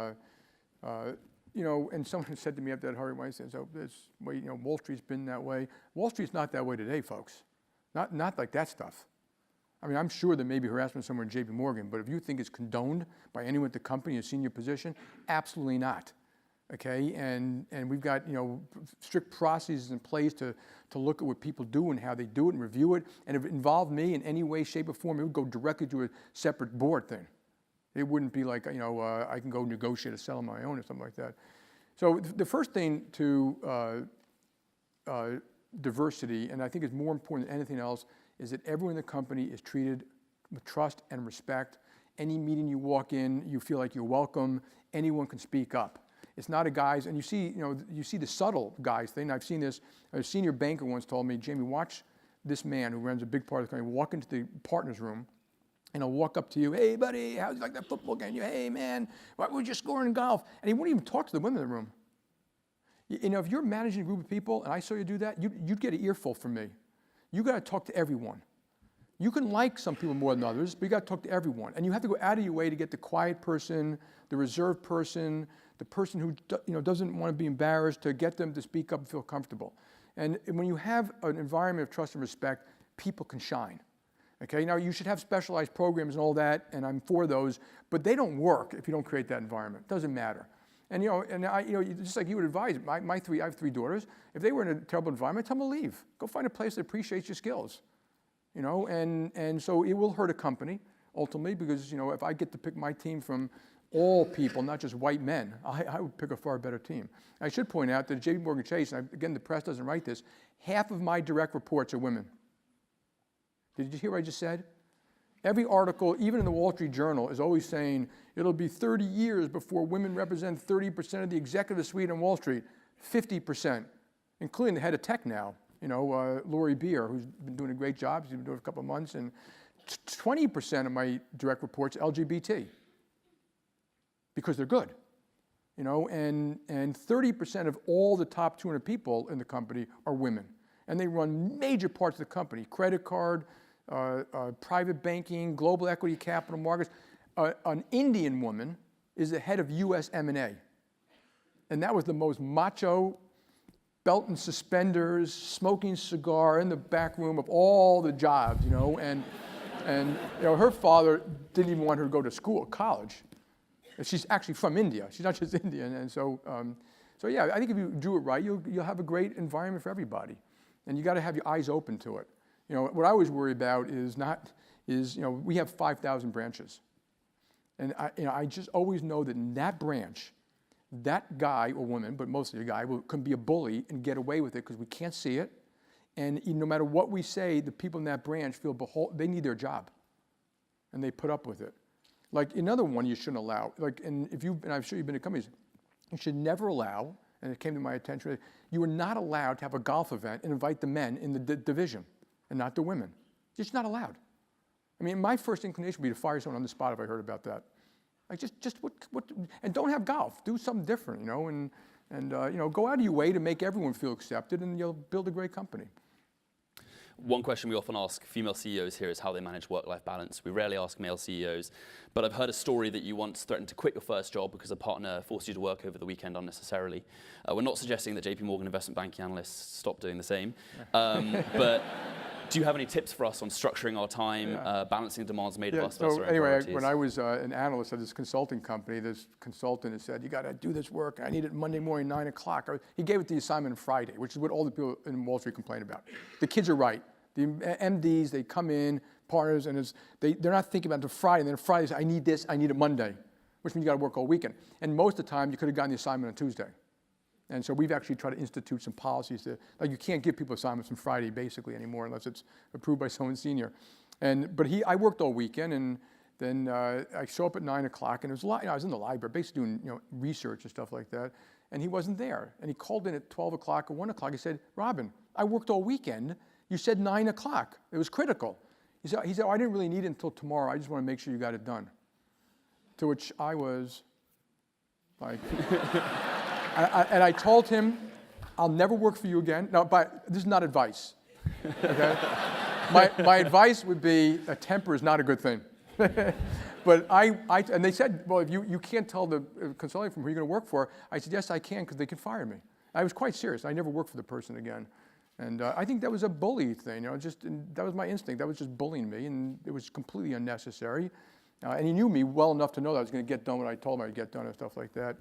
B: and someone said to me after that Harvey Weinstein, so this way, Wall Street's been that way. Wall Street's not that way today, folks. Not like that stuff. I mean, I'm sure there may be harassment somewhere in JPMorgan, but if you think it's condoned by anyone at the company in a senior position, absolutely not. Okay, and we've got strict processes in place to look at what people do and how they do it and review it. And if it involved me in any way, shape, or form, it would go directly to a separate board thing. It wouldn't be like I can go negotiate a sell on my own or something like that. So the first thing to diversity, and I think is more important than anything else, is that everyone in the company is treated with trust and respect. Any meeting you walk in, you feel like you're welcome. Anyone can speak up. It's not a guys, and you see the subtle guys thing. I've seen this. A senior banker once told me, Jamie, watch this man who runs a big part of the company walk into the partner's room, and he'll walk up to you, hey buddy, how's you like that football game? You, hey man, why were you scoring in golf? And he wouldn't even talk to the women in the room. If you're managing a group of people, and I saw you do that, you'd get an earful from me. You got to talk to everyone. You can like some people more than others, but you got to talk to everyone. And you have to go out of your way to get the quiet person, the reserved person, the person who doesn't want to be embarrassed, to get them to speak up and feel comfortable. And when you have an environment of trust and respect, people can shine. Okay, now you should have specialized programs and all that, and I'm for those, but they don't work if you don't create that environment. It doesn't matter. And just like you would advise, I have 3 daughters. If they were in a terrible environment, tell them to leave. Go find a place that appreciates your skills. And so it will hurt a company ultimately, because if I get to pick my team from all people, not just white men, I would pick a far better team. I should point out that JPMorgan Chase, and again, the press doesn't write this, half of my direct reports are women. Did you hear what I just said? Every article, even in the Wall Street Journal, is always saying it'll be 30 years before women represent 30% of the executive suite on Wall Street, 50%, including the head of tech now, Lori Beer, who's been doing a great job. She's been doing it a couple of months, and 20% of my direct reports LGBT, because they're good, and 30% of all the top 200 people in the company are women, and they run major parts of the company: credit card, private banking, global equity capital markets. An Indian woman is the head of U.S. M&A, and that was the most macho, belt and suspenders, smoking cigar in the back room of all the jobs, and her father didn't even want her to go to college. She's actually from India. She's not just Indian, and so yeah, I think if you do it right, you'll have a great environment for everybody, and you got to have your eyes open to it. What I always worry about is we have 5,000 branches, and I just always know that in that branch, that guy or woman, but mostly a guy, can be a bully and get away with it because we can't see it, and no matter what we say, the people in that branch feel they need their job, and they put up with it. Like another one you shouldn't allow, and I'm sure you've been to companies, you should never allow, and it came to my attention, you are not allowed to have a golf event and invite the men in the division and not the women. It's just not allowed. I mean, my first inclination would be to fire someone on the spot if I heard about that. Like and don't have golf. Do something different, and go out of your way to make everyone feel accepted, and you'll build a great company.
A: One question we often ask female CEOs here is how they manage work-life balance. We rarely ask male CEOs, but I've heard a story that you once threatened to quit your first job because a partner forced you to work over the weekend unnecessarily. We're not suggesting that JPMorgan investment banking analysts stop doing the same, but do you have any tips for us on structuring our time, balancing demands made of us versus our own priorities?
B: When I was an analyst at this consulting company, this consultant had said, you got to do this work. I need it Monday morning, 9 o'clock. He gave it the assignment on Friday, which is what all the people in Wall Street complain about. The kids are right. The MDs, they come in, partners, and they're not thinking about it until Friday. And then Friday, they say, I need this, I need it Monday, which means you got to work all weekend. And most of the time, you could have gotten the assignment on Tuesday. And so we've actually tried to institute some policies like you can't give people assignments on Friday basically anymore unless it's approved by someone senior. But I worked all weekend, and then I show up at 9 o'clock, and I was in the library basically doing research and stuff like that, and he wasn't there. And he called in at 12 o'clock or 1 o'clock. He said, Robin, I worked all weekend. You said 9 o'clock. It was critical. He said, I didn't really need it until tomorrow. I just want to make sure you got it done. To which I was like, and I told him, I'll never work for you again. No, but this is not advice. Okay? My advice would be a temper is not a good thing. But and they said, well, if you can't tell the consulting firm who you're going to work for. I said, yes, I can, because they can fire me. I was quite serious. I never worked for the person again. And I think that was a bully thing, that was my instinct. That was just bullying me, and it was completely unnecessary. And he knew me well enough to know that I was going to get done what I told him I'd get done and stuff like that.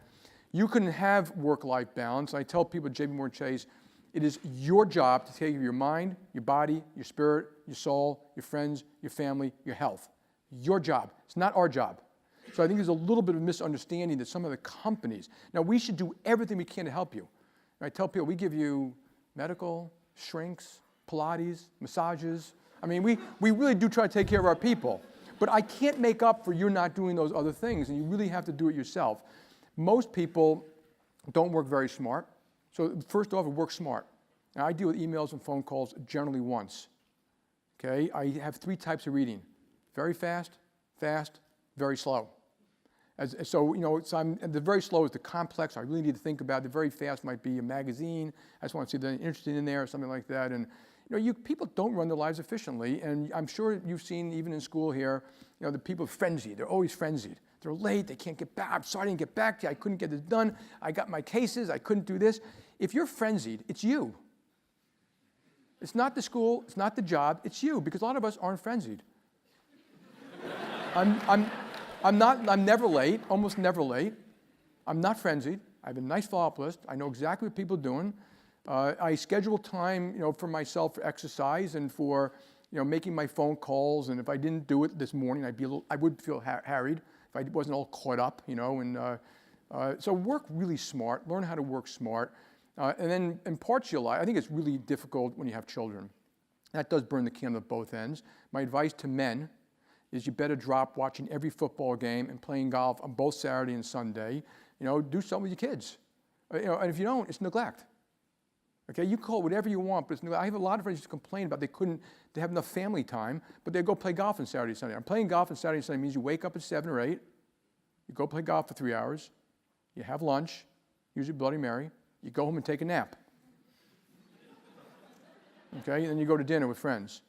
B: You can have work-life balance. I tell people at JPMorgan Chase, it is your job to take care of your mind, your body, your spirit, your soul, your friends, your family, your health. Your job. It's not our job. So I think there's a little bit of misunderstanding that some of the companies, now we should do everything we can to help you. And I tell people, we give you medical, shrinks, Pilates, massages. I mean, we really do try to take care of our people. But I can't make up for you not doing those other things, and you really have to do it yourself. Most people don't work very smart. So first off, work smart. Now, I deal with emails and phone calls generally once. Okay? I have 3 types of reading. Very fast, very slow. The very slow is the complex. I really need to think about it. The very fast might be a magazine. I just want to see if they're interested in there or something like that. And people don't run their lives efficiently. And I'm sure you've seen, even in school here, the people are frenzied. They're always frenzied. They're late. They can't get back. I'm sorry I didn't get back to you. I couldn't get this done. I got my cases. I couldn't do this. If you're frenzied, it's you. It's not the school. It's not the job. It's you, because a lot of us aren't frenzied. I'm never late, almost never late. I'm not frenzied. I have a nice follow-up list. I know exactly what people are doing. I schedule time, for myself for exercise and for, making my phone calls. And if I didn't do it this morning, I would feel harried if I wasn't all caught up, So work really smart. Learn how to work smart. And then impart your life. I think it's really difficult when you have children. That does burn the candle at both ends. My advice to men is you better drop watching every football game and playing golf on both Saturday and Sunday. Do something with your kids. And if you don't, it's neglect. Okay, you call it whatever you want, but it's neglect. I have a lot of friends who complain about they have enough family time, but they go play golf on Saturday and Sunday. I'm playing golf on Saturday and Sunday means you wake up at 7 or 8, you go play golf for 3 hours, you have lunch, usually Bloody Mary, you go home and take a nap. Okay, and then you go to dinner with friends.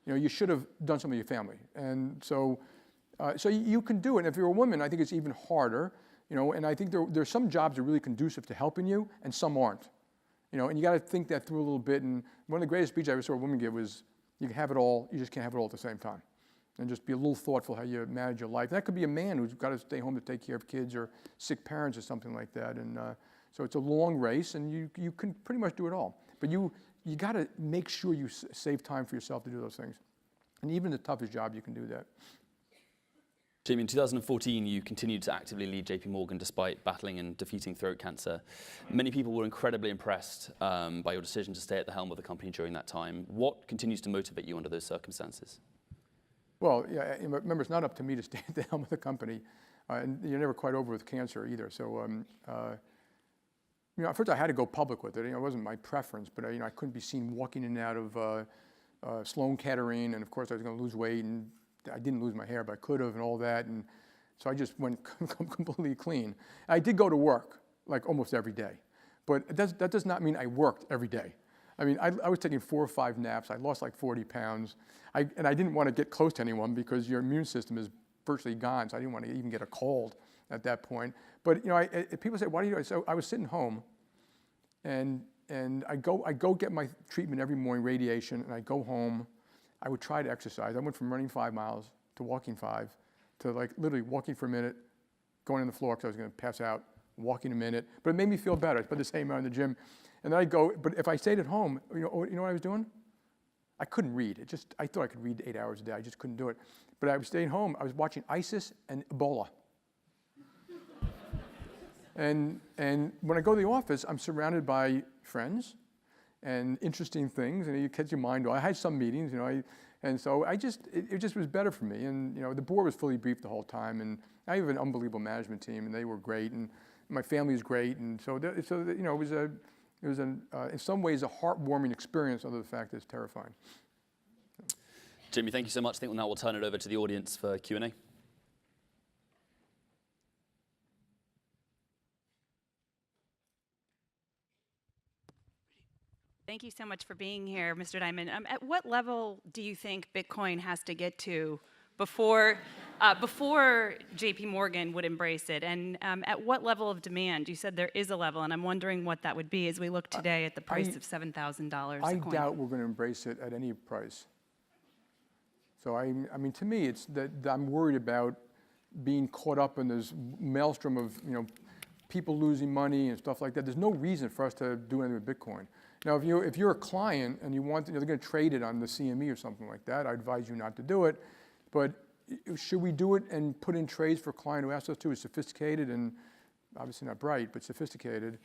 B: You should have done something with your family. And so you can do it. And if you're a woman, I think it's even harder. And I think there's some jobs that are really conducive to helping you, and some aren't. And you got to think that through a little bit. And one of the greatest speeches I ever saw a woman give was, you can have it all, you just can't have it all at the same time. And just be a little thoughtful how you manage your life. And that could be a man who's got to stay home to take care of kids or sick parents or something like that. And so it's a long race, and you can pretty much do it all. But you got to make sure you save time for yourself to do those things. And even the toughest job, you can do that.
A: Jamie, in 2014, you continued to actively lead JPMorgan despite battling and defeating throat cancer. Many people were incredibly impressed by your decision to stay at the helm of the company during that time. What continues to motivate you under those circumstances?
B: Well, yeah, remember, it's not up to me to stay at the helm of the company. And you're never quite over with cancer either. So, at first I had to go public with it. It wasn't my preference, but I couldn't be seen walking in and out of Sloan Kettering, and of course I was going to lose weight, and I didn't lose my hair, but I could have, and all that. And So I just went completely clean. I did go to work like almost every day, but that does not mean I worked every day. I mean, I was taking 4 or 5 naps. I lost like 40 pounds. And I didn't want to get close to anyone because your immune system is virtually gone, so I didn't want to even get a cold at that point. But people say, why do you do it? So I was sitting home, and I go get my treatment every morning, radiation, and I go home. I would try to exercise. I went from running 5 miles to walking 5 to like literally walking for a minute, going on the floor because I was going to pass out, walking a minute. But it made me feel better. I spent the same amount in the gym. And then I'd go, but if I stayed at home, you know what I was doing? I couldn't read. I thought I could read 8 hours a day. I just couldn't do it. But I was staying home. I was watching ISIS and Ebola. and when I go to the office, I'm surrounded by friends and interesting things, and it gets your mind. I had some meetings, and so it just was better for me. And the board was fully briefed the whole time, and I have an unbelievable management team, and they were great, and my family is great, and so it was in some ways a heartwarming experience, other than the fact that it's terrifying.
A: Jimmy, thank you so much. I think now we'll turn it over to the audience for Q&A.
C: Thank you so much for being here, Mr. Dimon. At what level do you think Bitcoin has to get to before JPMorgan would embrace it? And at what level of demand? You said there is a level, and I'm wondering what that would be as we look today at the price of $7,000 a coin.
B: I doubt we're going to embrace it at any price. So I mean, to me, it's that I'm worried about being caught up in this maelstrom of people losing money and stuff like that. There's no reason for us to do anything with Bitcoin. Now, if you're a client and you want, they're going to trade it on the CME or something like that, I advise you not to do it. But should we do it and put in trades for a client who asks us to, is sophisticated and obviously not bright, but sophisticated?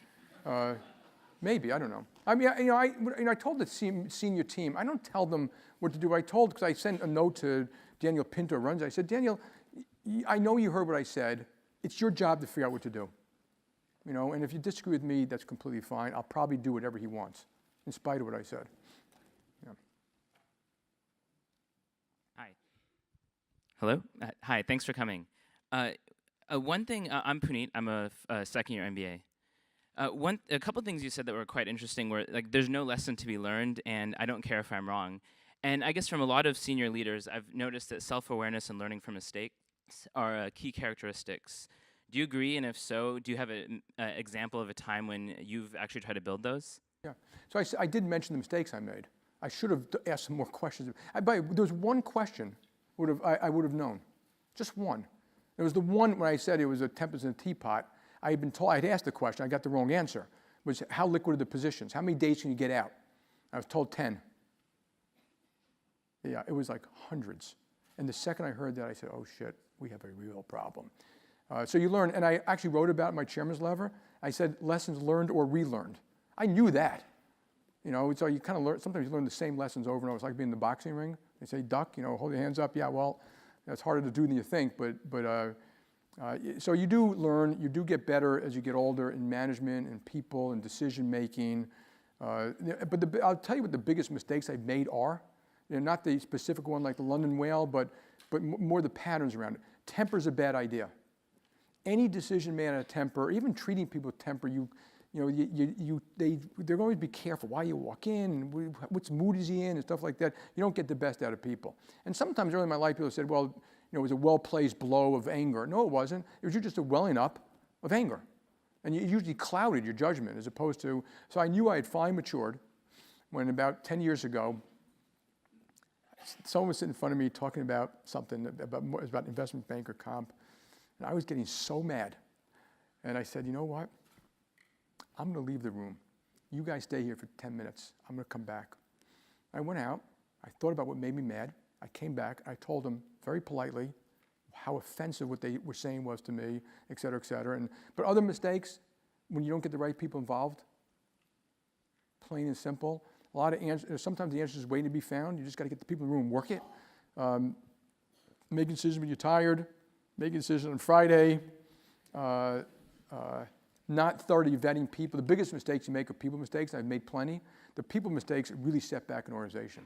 B: Maybe, I don't know. I mean, I told the senior team, I don't tell them what to do. Because I sent a note to Daniel Pinto runs. I said, Daniel, I know you heard what I said. It's your job to figure out what to do. And if you disagree with me, that's completely fine. I'll probably do whatever he wants, in spite of what I said. Yeah.
D: Hi. Hello. Hi. Thanks for coming. One thing, I'm Puneet. I'm a second-year MBA. A couple things you said that were quite interesting were like there's no lesson to be learned, and I don't care if I'm wrong. And I guess from a lot of senior leaders, I've noticed that self-awareness and learning from mistakes are key characteristics. Do you agree? And if so, do you have an example of a time when you've actually tried to build those?
B: Yeah. So I did mention the mistakes I made. I should have asked some more questions. There was one question I would have known, just one. It was the one when I said it was a tempest in a teapot. I had been told, I had asked the question, I got the wrong answer. It was how liquid are the positions? How many days can you get out? I was told 10. Yeah, it was like hundreds. And the second I heard that, I said, oh shit, we have a real problem. So you learn, and I actually wrote about my chairman's lever. I said lessons learned or relearned. I knew that. So you kind of learn, sometimes you learn the same lessons over and over. It's like being in the boxing ring. They say duck, hold your hands up. Yeah, well, that's harder to do than you think, so you do learn, you do get better as you get older in management and people and decision making. But I'll tell you what the biggest mistakes I've made are. Not the specific one like the London whale, but more the patterns around it. Temper's a bad idea. Any decision made out of temper, even treating people with temper, they're going to be careful why you walk in, what mood is he in, and stuff like that. You don't get the best out of people. And sometimes early in my life, people said, well, it was a well-placed blow of anger. No, it wasn't. It was just a welling up of anger. And you usually clouded your judgment as opposed to, so I knew I had finally matured when about 10 years ago, someone was sitting in front of me talking about something, about investment banker comp, and I was getting so mad. And I said, you know what? I'm going to leave the room. You guys stay here for 10 minutes. I'm going to come back. I went out. I thought about what made me mad. I came back. I told them very politely how offensive what they were saying was to me, et cetera, et cetera. But other mistakes, when you don't get the right people involved, plain and simple, a lot of answers, sometimes the answer is waiting to be found. You just got to get the people in the room and work it. Making decisions when you're tired, making decisions on Friday, not thoroughly vetting people. The biggest mistakes you make are people mistakes. I've made plenty. The people mistakes really set back an organization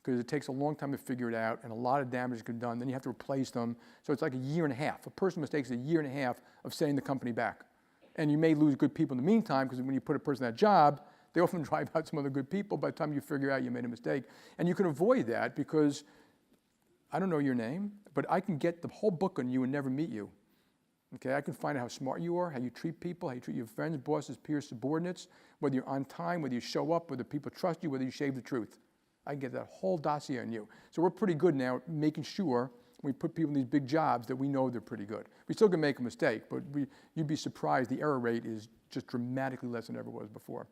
B: because it takes a long time to figure it out and a lot of damage is done. Then you have to replace them. So it's like a year and a half. A person mistakes a year and a half of setting the company back. And you may lose good people in the meantime, because when you put a person in that job, they often drive out some other good people by the time you figure out you made a mistake. And you can avoid that because I don't know your name, but I can get the whole book on you and never meet you. Okay, I can find out how smart you are, how you treat people, how you treat your friends, bosses, peers, subordinates, whether you're on time, whether you show up, whether people trust you, whether you shave the truth. I can get that whole dossier on you. So we're pretty good now at making sure when we put people in these big jobs that we know they're pretty good. We still can make a mistake, but you'd be surprised the error rate is just dramatically less than it ever was before.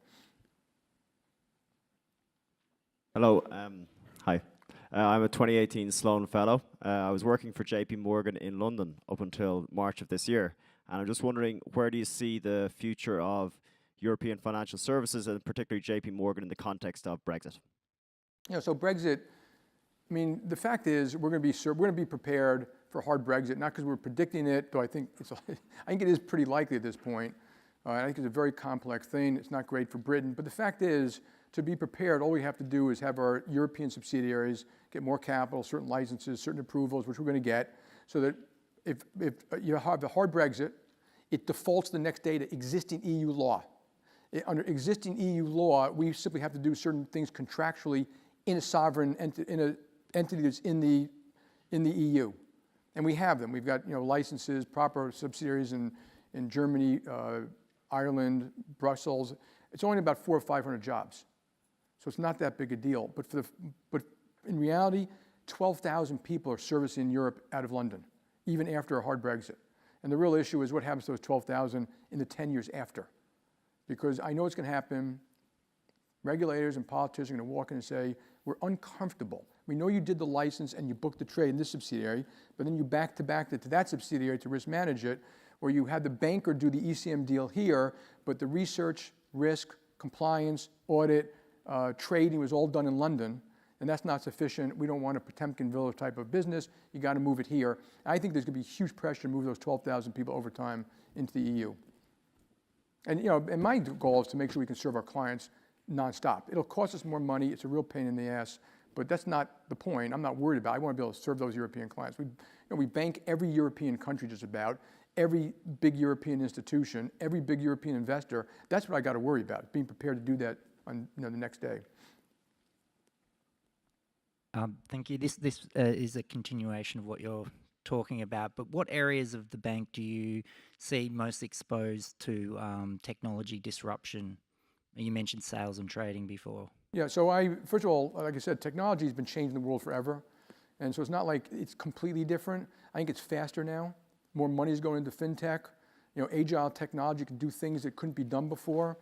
E: Hello, hi. I'm a 2018 Sloan Fellow. I was working for JPMorgan in London up until March of this year. And I'm just wondering, where do you see the future of European financial services, and particularly JPMorgan, in the context of Brexit?
B: You know, so Brexit, I mean, the fact is we're going to be prepared for hard Brexit, not because we're predicting it, though I think it is pretty likely at this point. I think it's a very complex thing. It's not great for Britain. But the fact is, to be prepared, all we have to do is have our European subsidiaries get more capital, certain licenses, certain approvals, which we're going to get, so that if you have a hard Brexit, it defaults the next day to existing EU law. Under existing EU law, we simply have to do certain things contractually in a sovereign entity that's in the EU, and we have them. We've got licenses, proper subsidiaries in Germany, Ireland, Brussels. It's only about 400 or 500 jobs, so it's not that big a deal. But in reality, 12,000 people are servicing Europe out of London, even after a hard Brexit. And the real issue is what happens to those 12,000 in the 10 years after, because I know it's going to happen. Regulators and politicians are going to walk in and say, we're uncomfortable. We know you did the license and you booked the trade in this subsidiary, but then you back-to-back it to that subsidiary to risk manage it, or you had the banker do the ECM deal here, but the research, risk, compliance, audit, trading was all done in London, and that's not sufficient. We don't want a Potemkinville type of business. You got to move it here. I think there's going to be huge pressure to move those 12,000 people over time into the EU. And and my goal is to make sure we can serve our clients nonstop. It'll cost us more money. It's a real pain in the ass, but that's not the point. I'm not worried about it. I want to be able to serve those European clients. We bank every European country just about, every big European institution, every big European investor. That's what I got to worry about, being prepared to do that on the next day.
F: Thank you. This is a continuation of what you're talking about, but what areas of the bank do you see most exposed to technology disruption? You mentioned sales and trading before. Yeah, so first of all, like I said, technology has been changing the world forever. And so it's not like it's completely different. I think it's faster now. More money is going into fintech. Agile technology can do things that couldn't be done before.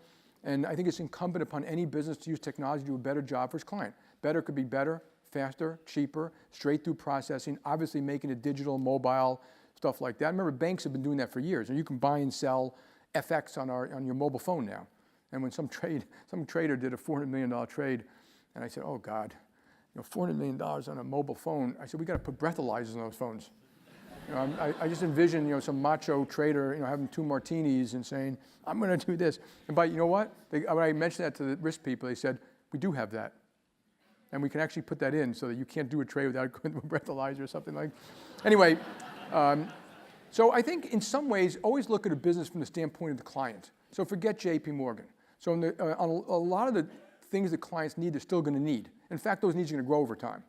F: And I think it's incumbent upon any business to use technology to do a better job for its client. Better could be better, faster, cheaper, straight through processing, obviously making it digital, mobile, stuff like that. I remember banks have been doing that for years. And you can buy and sell FX on your mobile phone now. And when some trader did a $400 million trade, and I said, oh God, $400 million on a mobile phone. I said, we got to put breathalyzers on those phones. I just envision some macho trader having 2 martinis and saying, I'm going to do this. And you know what? When I mentioned that to the risk people, they said, we do have that. And we can actually put that in so that you can't do a trade without going to a breathalyzer or something like that. Anyway, so I think in some ways, always look at a business from the standpoint of the client. So forget JPMorgan. So on a lot of the things that clients need, they're still going to need. In fact, those needs are going to grow over time.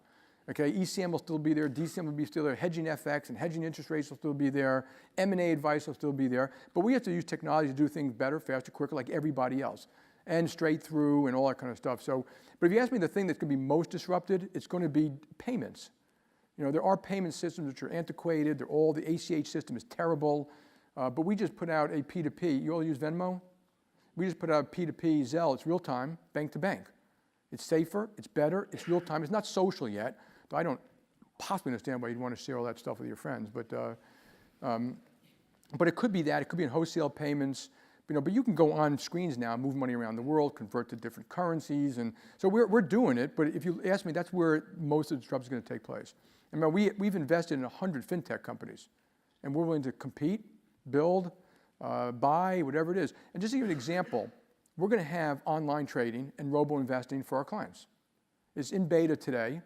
F: Okay, ECM will still be there, DCM will be still there, hedging FX and hedging interest rates will still be there, M&A advice will still be there, but we have to use technology to do things better, faster, quicker, like everybody else, and straight through and all that kind of stuff. So, but if you ask me the thing that's going to be most disrupted, it's going to be payments. There are payment systems which are antiquated, the ACH system is terrible, but we just put out a P2P. You all use Venmo? We just put out P2P Zelle. It's real time, bank to bank. It's safer, it's better, it's real time. It's not social yet. I don't possibly understand why you'd want to share all that stuff with your friends, but it could be that. It could be in wholesale payments. But you can go on screens now, move money around the world, convert to different currencies, and so we're doing it. But if you ask me, that's where most of the disruption is going to take place. I mean, we've invested in 100 fintech companies, and we're willing to compete, build, buy, whatever it is. And just to give you an example, we're going to have online trading and robo-investing for our clients. It's in beta today.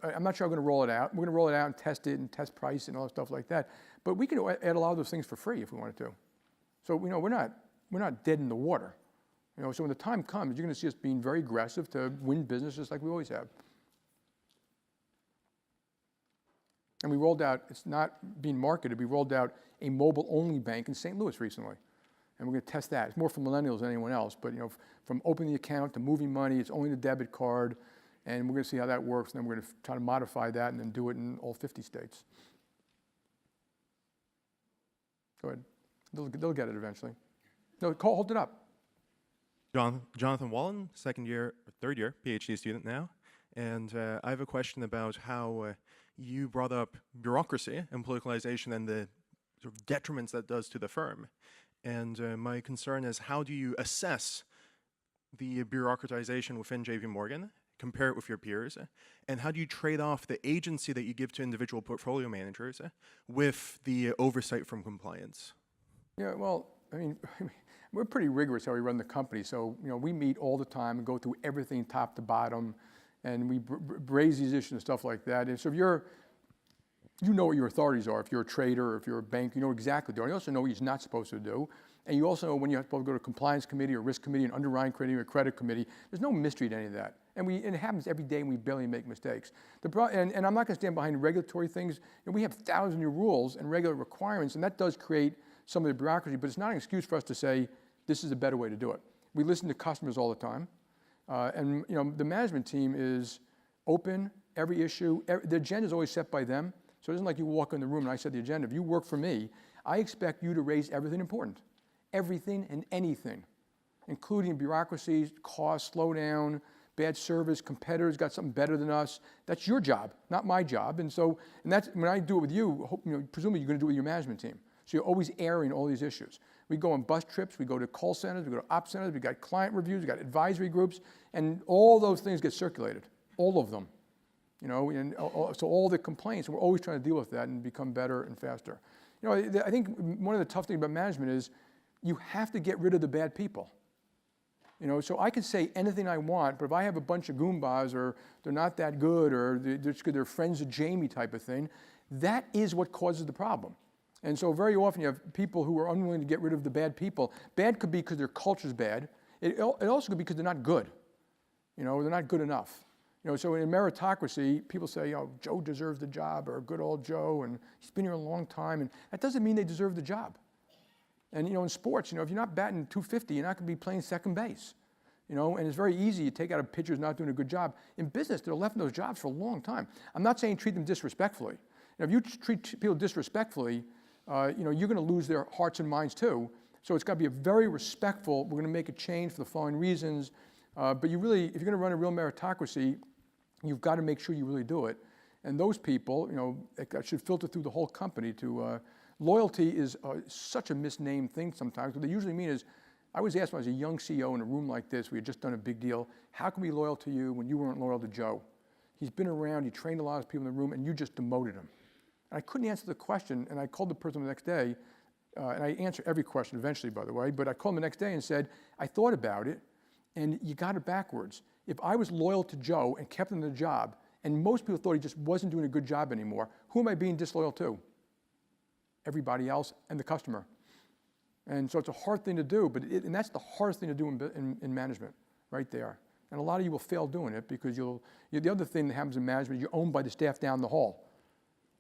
B: I'm not sure I'm going to roll it out. We're going to roll it out and test price and all that stuff like that. But we can add a lot of those things for free if we wanted to. So we're not dead in the water. So when the time comes, you're going to see us being very aggressive to win business just like we always have. And we rolled out, it's not being marketed, we rolled out a mobile-only bank in St. Louis recently. And we're going to test that. It's more for millennials than anyone else. But from opening the account to moving money, it's only the debit card. And we're going to see how that works. And then we're going to try to modify that and then do it in all 50 states. Go ahead. They'll get it eventually. No, hold it up.
G: Jonathan Wallen, third year PhD student now. And I have a question about how you brought up bureaucracy and politicalization and the sort of detriments that does to the firm. And my concern is, how do you assess the bureaucratization within JPMorgan, compare it with your peers, and how do you trade off the agency that you give to individual portfolio managers with the oversight from compliance?
B: Yeah, well, I mean, we're pretty rigorous how we run the company. So, we meet all the time and go through everything top to bottom, and we raise these issues and stuff like that. And so if you know what your authorities are. If you're a trader or if you're a bank, you know exactly what you're doing. You also know what you're not supposed to do. And you also know when you're supposed to go to a compliance committee or risk committee, an underwriting committee or a credit committee. There's no mystery to any of that. And it happens every day and we barely make mistakes. And I'm not going to stand behind regulatory things. We have thousands of rules and regular requirements, and that does create some of the bureaucracy, but it's not an excuse for us to say, this is a better way to do it. We listen to customers all the time. And the management team is open, every issue. The agenda is always set by them. So it isn't like you walk in the room and I set the agenda. If you work for me, I expect you to raise everything important. Everything and anything, including bureaucracies, costs, slowdown, bad service, competitors got something better than us. That's your job, not my job. And that's when I do it with you, presumably you're going to do it with your management team. So you're always airing all these issues. We go on bus trips, we go to call centers, we go to op centers, we got client reviews, we got advisory groups, and all those things get circulated, all of them. So all the complaints, and we're always trying to deal with that and become better and faster. I think one of the tough things about management is you have to get rid of the bad people. So I can say anything I want, but if I have a bunch of Goombas or they're not that good or they're friends of Jamie type of thing, that is what causes the problem. And so very often you have people who are unwilling to get rid of the bad people. Bad could be because their culture's bad. It also could be because they're not good. They're not good enough. So in meritocracy, people say, Joe deserves the job, or good old Joe, and he's been here a long time, and that doesn't mean they deserve the job. And in sports, if you're not batting .250, you're not going to be playing second base. And it's very easy to take out a pitcher who's not doing a good job. In business, they're left in those jobs for a long time. I'm not saying treat them disrespectfully. If you treat people disrespectfully, you're going to lose their hearts and minds too. So it's got to be a very respectful. We're going to make a change for the following reasons. But if you're going to run a real meritocracy, you've got to make sure you really do it. And those people, that should filter through the whole company to loyalty is such a misnamed thing sometimes. What they usually mean is, I was asked when I was a young CEO in a room like this, we had just done a big deal, how can we be loyal to you when you weren't loyal to Joe? He's been around, he trained a lot of people in the room, and you just demoted him. And I couldn't answer the question, and I called the person the next day, and I answer every question eventually, by the way, but I called him the next day and said, I thought about it, and you got it backwards. If I was loyal to Joe and kept him in the job, and most people thought he just wasn't doing a good job anymore, who am I being disloyal to? Everybody else and the customer. And so it's a hard thing to do, and that's the hardest thing to do in management, right there. And a lot of you will fail doing it because the other thing that happens in management, you're owned by the staff down the hall.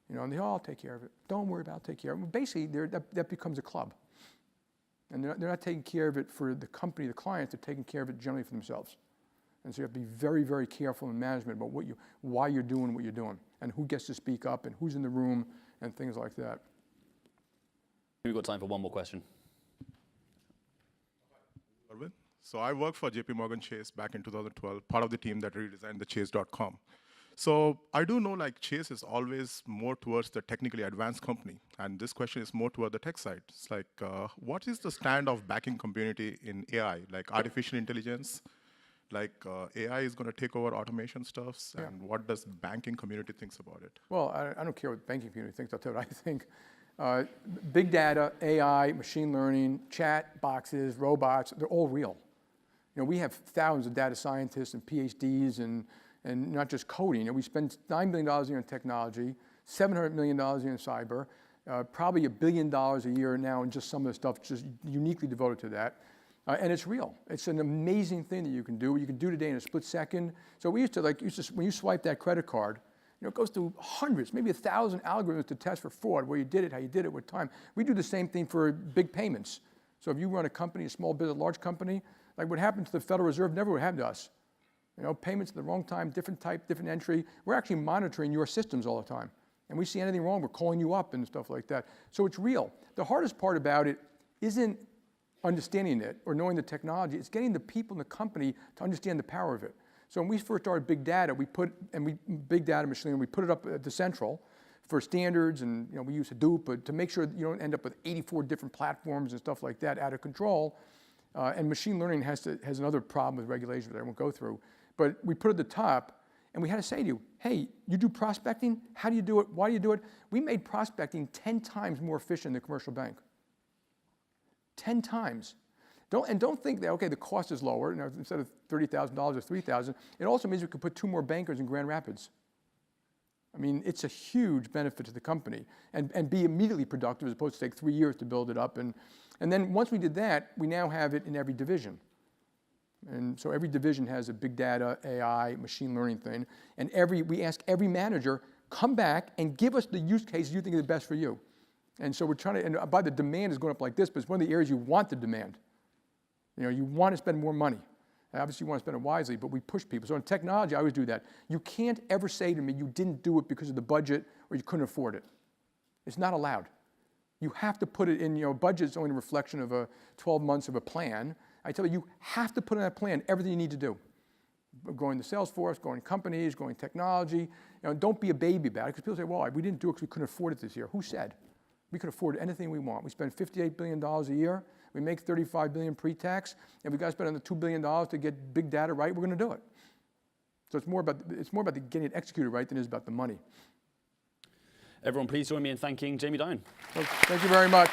B: And they I'll take care of it. Don't worry about it, take care of it. Basically, that becomes a club. And they're not taking care of it for the company, the clients, they're taking care of it generally for themselves. And so you have to be very, very careful in management about why you're doing what you're doing, and who gets to speak up, and who's in the room, and things like that.
A: We've got time for one more question.
H: So I worked for JPMorgan Chase back in 2012, part of the team that redesigned the Chase.com. So I do know Chase is always more towards the technically advanced company, and this question is more toward the tech side. It's what is the stand of banking community in AI, like artificial intelligence? AI is going to take over automation stuffs, and what does banking community thinks about it?
B: Well, I don't care what the banking community thinks. I'll tell you what I think. Big data, AI, machine learning, chat boxes, robots, they're all real. We have thousands of data scientists and PhDs and and not just coding. You know, we spend $9 billion a year in technology, $700 million a year in cyber, probably $1 billion a year now in just some of the stuff just uniquely devoted to that. And it's real. It's an amazing thing that you can do. You can do today in a split second. So we used to, when you swipe that credit card, you know, it goes through hundreds, maybe 1,000 algorithms to test for fraud, where you did it, how you did it, what time. We do the same thing for big payments. So if you run a company, a small business, large company, like what happened to the Federal Reserve never would happen to us. You know, payments at the wrong time, different type, different entry. We're actually monitoring your systems all the time. And we see anything wrong, we're calling you up and stuff like that. So it's real. The hardest part about it isn't understanding it or knowing the technology, it's getting the people in the company to understand the power of it. So when we first started big data, big data machine learning, we put it up at the central for standards, and you know, we use Hadoop, but to make sure that you don't end up with 84 different platforms and stuff like that out of control. And machine learning has another problem with regulation that I won't go through. But we put it at the top, and we had to say to you, hey, you do prospecting? How do you do it? Why do you do it? We made prospecting 10 times more efficient than the commercial bank. 10 times. Don't think that, okay, the cost is lower. You know, instead of $30,000 or $3,000, it also means we could put 2 more bankers in Grand Rapids. I mean, it's a huge benefit to the company, and be immediately productive as opposed to take 3 years to build it up. And then once we did that, we now have it in every division. And so every division has a big data, AI, machine learning thing. And we ask every manager, come back and give us the use cases you think are the best for you. And so we're trying to, and by the demand is going up like this, but it's one of the areas you want the demand. You know, you want to spend more money. Obviously, you want to spend it wisely, but we push people. So in technology, I always do that. You can't ever say to me you didn't do it because of the budget or you couldn't afford it. It's not allowed. You have to put it in, you know, budget is only a reflection of 12 months of a plan. I tell you have to put in that plan everything you need to do. Growing the sales force, growing companies, growing technology. You know, don't be a baby about it, because people say, well, we didn't do it because we couldn't afford it this year. Who said? We could afford anything we want. We spend $58 billion a year. We make $35 billion pre-tax. And we got to spend another $2 billion to get big data right. We're going to do it. So it's more about getting it executed right than it is about the money.
A: Everyone, please join me in thanking Jamie Dimon.
B: So, thank you very much.